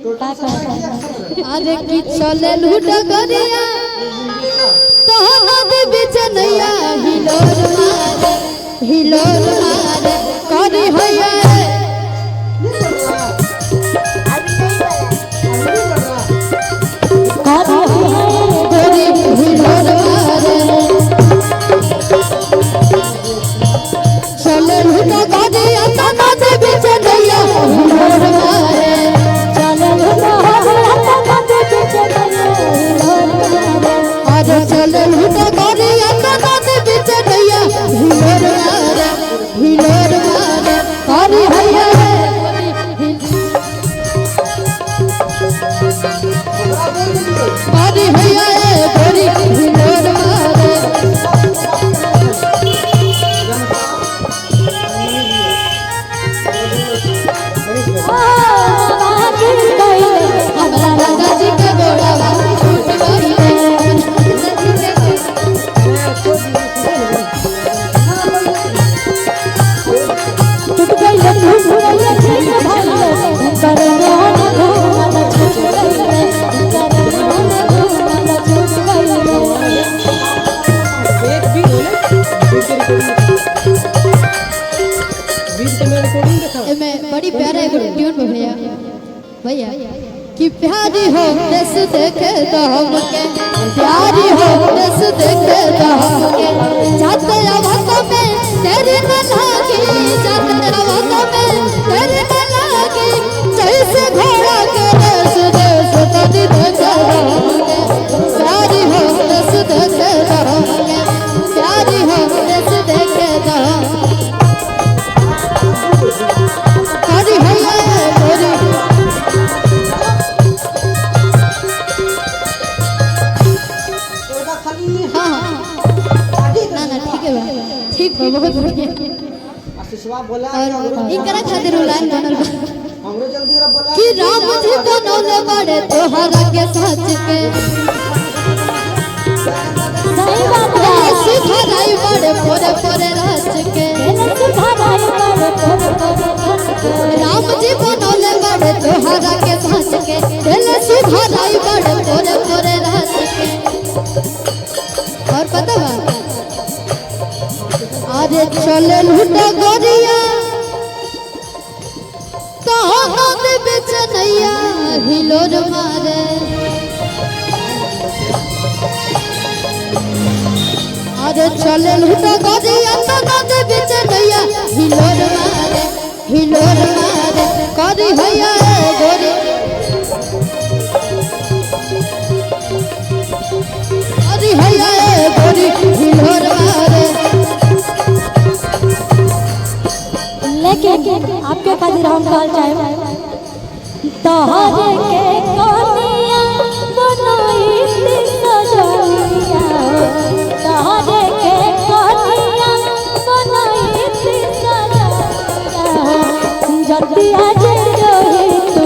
अरे की चले लूट गरिया तो नदी बीच नैया हिलोर मारे करी हैया गोरी हिलोर मारे चले लूट गरिया तो नदी बीच नैया हिलोर मारे चले लूट चले लूट गरिया तो नदी बीच नैया हिलोर मारे करी हैया करी हैया गोरी हिलोर मारे हमरा राजा जी के गोड़ा टूट गई बड़ी प्यारा एक ट्यून भैया भैया कि प्यारी हो देश देखे तो हमके प्यारी हो देश देखे तो हमके जाते आवत में तेरी न लागी जाते आवत में तेरी न लागी जैसे घोड़ा के देश देश तनी देखे हमके प्यारी हो देश देखे तो हमके प्यारी हो देश देखे तो करी हैया गोरी ठीक है बहुत बढ़िया आशीषवा बोला और इनकरा खातिर लाइन बनल हमरो जल्दी रे बोला कि राम जी बनौले बड़े तोहरा के सच के सही बात है सुधराई बड़े पोरे पोरे रच के राम जी बनौले बड़े तोहरा के सच के दिल सुधराई बड़े पोरे पोरे रच के और पता बा अरे चले लूट गरिया तो नदी बीच नैया हिलोर मारे अरे चले लूट गरिया तो नदी बीच नैया हिलोर मारे करी हैया गोरी करी हैया गोरी हिलोर मारे लेकिन आपके खातिर हम कहल चाहे तोहरे के कनिया बनाई सजलिया तोहरे के कनिया बनाई सजलिया जल्दी आ जाए तू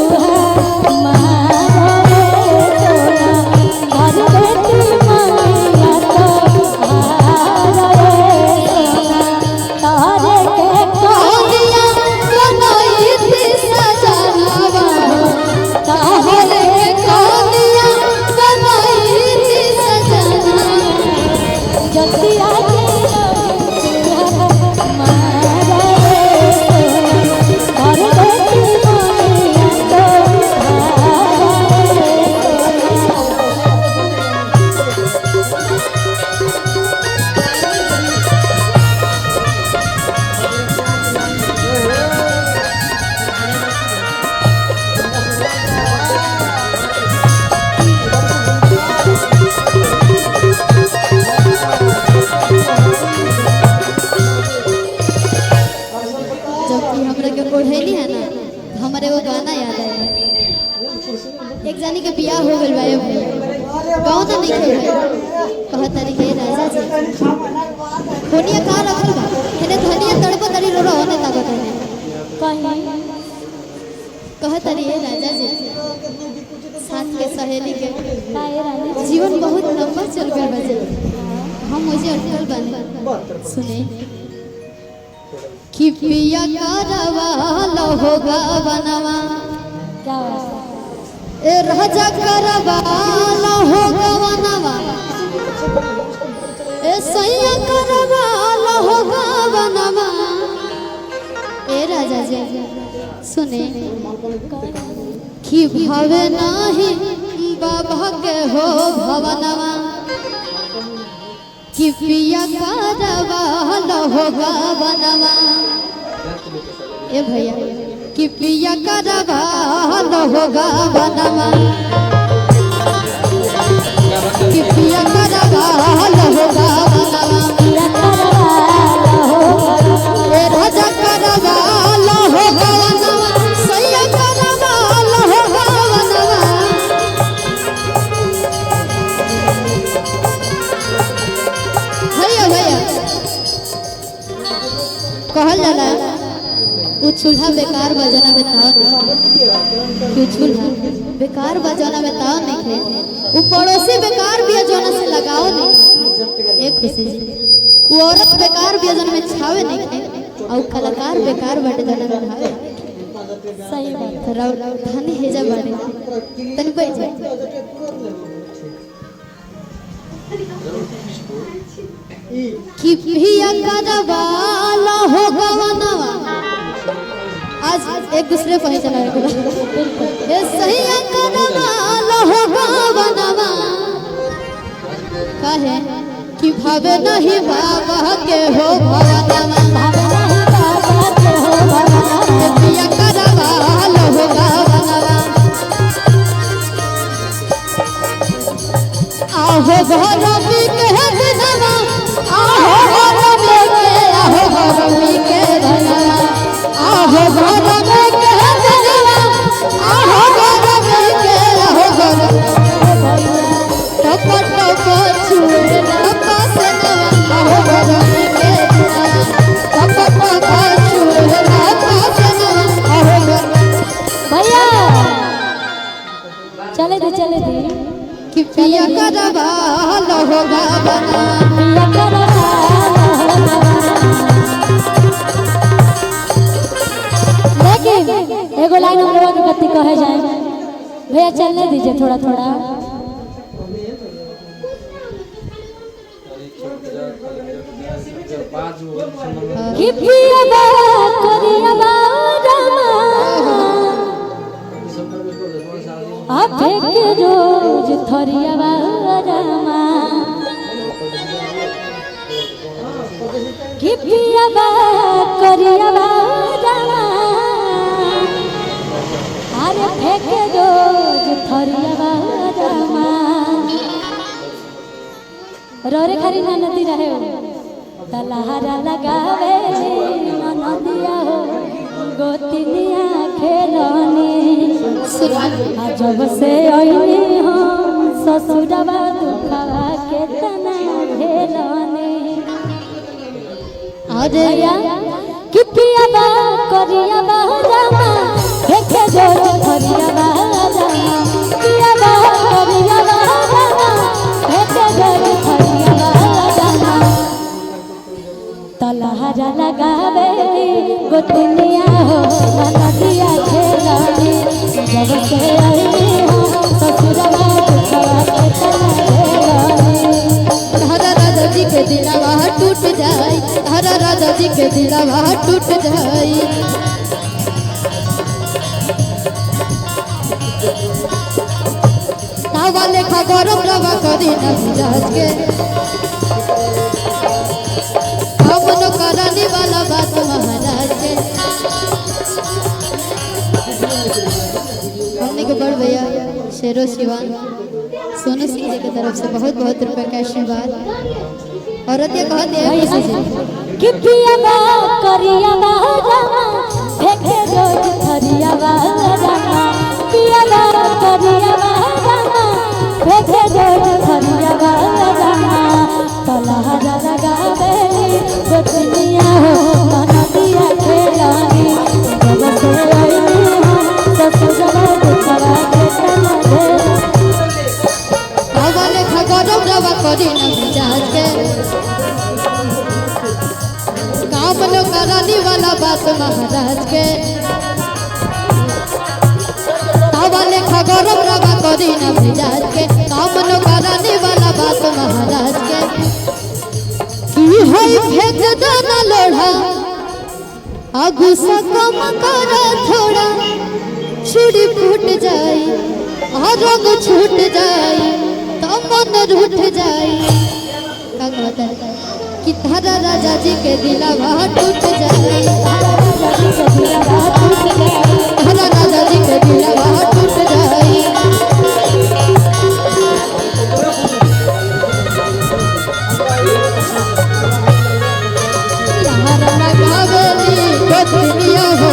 हमारे तोरा घर बेटी मानिया तो तोहरे के ओढ़ेली है ना हमारे वो गाना याद आया एक जानी के बियाह हो गइल बा गाँव तो नहीं खेल कहत तरीके राजा जी होनिया कहाँ रखल बा हेने धनिया तड़प तड़ी रो होने ताकत है कहीं कहत तरीके राजा जी साथ के सहेली के जीवन बहुत लंबा चल गया बजे हम मुझे अटकल बने सुने कि पिया करवा लो होगा बनवा ए राजा करवाला हो गवनवा ए सैया करवाला हो गवनवा ए राजा जी सुने कि भावे नाही बाबा के हो भवनवा कि पिया करवाला हो गवनवा ए भैया कि पिया करवाला हो गवनवा कि पिया करवाला हो गवनवा ए राजा करवाला हो गवनवा सैया करवाला हो गवनवा भैया भैया कहल जाला उ चूल्हा बेकार बजाना में ताव नहीं चूल्हा बेकार बजाना में ताव नहीं है उ पड़ोसी बेकार भी जोना से लगाओ नहीं एक खुशी जी वो औरत बेकार भी जोना में छावे नहीं है और कलाकार बेकार बटे जोना में भावे सही बात राव धानी हेजा बाड़े तनी कोई जाए कि पिया करवाला हो गवनवा आज एक दूसरे पर ही चला ये सही करवाला हो गवनवा काहे कि भावे नहीं बाबा के हो भवनवा पिया करवाला हो गवनवा आहो घर भी कह दिनवा आहो घर में के आहो घर में के धनवा आहो घर में कह दिनवा आहो घर में के आहो घर टप टप छुए न पासे नवा आहो घर में के धनवा टप टप छुए न पासे नवा आहो घर भैया चले दे कि पिया करवाला हो गवनवा पिया करवाला लेकिन एगो लाइन हम लोगों के कत्ती कहे जाए भैया चलने दीजिए थोड़ा थोड़ा कि पिया करिया रामा आपे के रोज थरिया रामा कि पिया करिया रामा अरे फेंके रोज थरिया रामा रोरे खरी ना नदी रहे हो तलहारा लगावे नदिया हो गोतिनिया खेलनी जब से आईनी हो ससुरवा दुखवा के तना खेलनी अरे कि पिया करिया रामा फेंके जोर करिया रामा पिया करिया रामा फेंके जोर करिया रामा तलहारा लगावे गोतनिया हो नदिया खेलनी जब से आईनी हो ससुरवा दुखवा के तना खेलनी हरा राजा जी के दिलवा टूट जाई हरा राजा जी के दिलवा टूट जाई तावा लेखा गरम रवा करी न मिजाज के हमनो कराने वाला बात महाराज के हमने के बड़ भैया शेरो शिवान सोनू सिंह जी की तरफ से बहुत बहुत रुपए का आशीर्वाद औरत ये कहते हैं कि पिया करिया रामा फेंके रोज थरिया रामा पिया करिया रामा फेंके रोज थरिया रामा तलहारा लगावे गोतनिया हो नदिया खेलनी जब से आईनी हो ससुरवा दुखवा के तना लेखा गरम रवा करी न मिजाज के काम लो कराने वाला बात महाराज के तावा लेखा गरम रवा मिजाज के काम न कराने वाला बात महाराज के की होई फेंक देना लोढ़ा आ गुस्सा कम करा थोड़ा छुरी फूट जाई आ रंग छूट जाई तो मन रूठ जाई कि तारा राजा जी के दिलवा टूट जाई तारा राजा जी के दिलवा टूट जाई तारा लगावेली दुनिया हो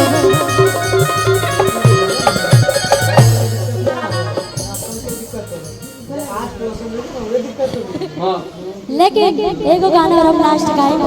लेकिन एगो गाना और हम लास्ट गाएंगे।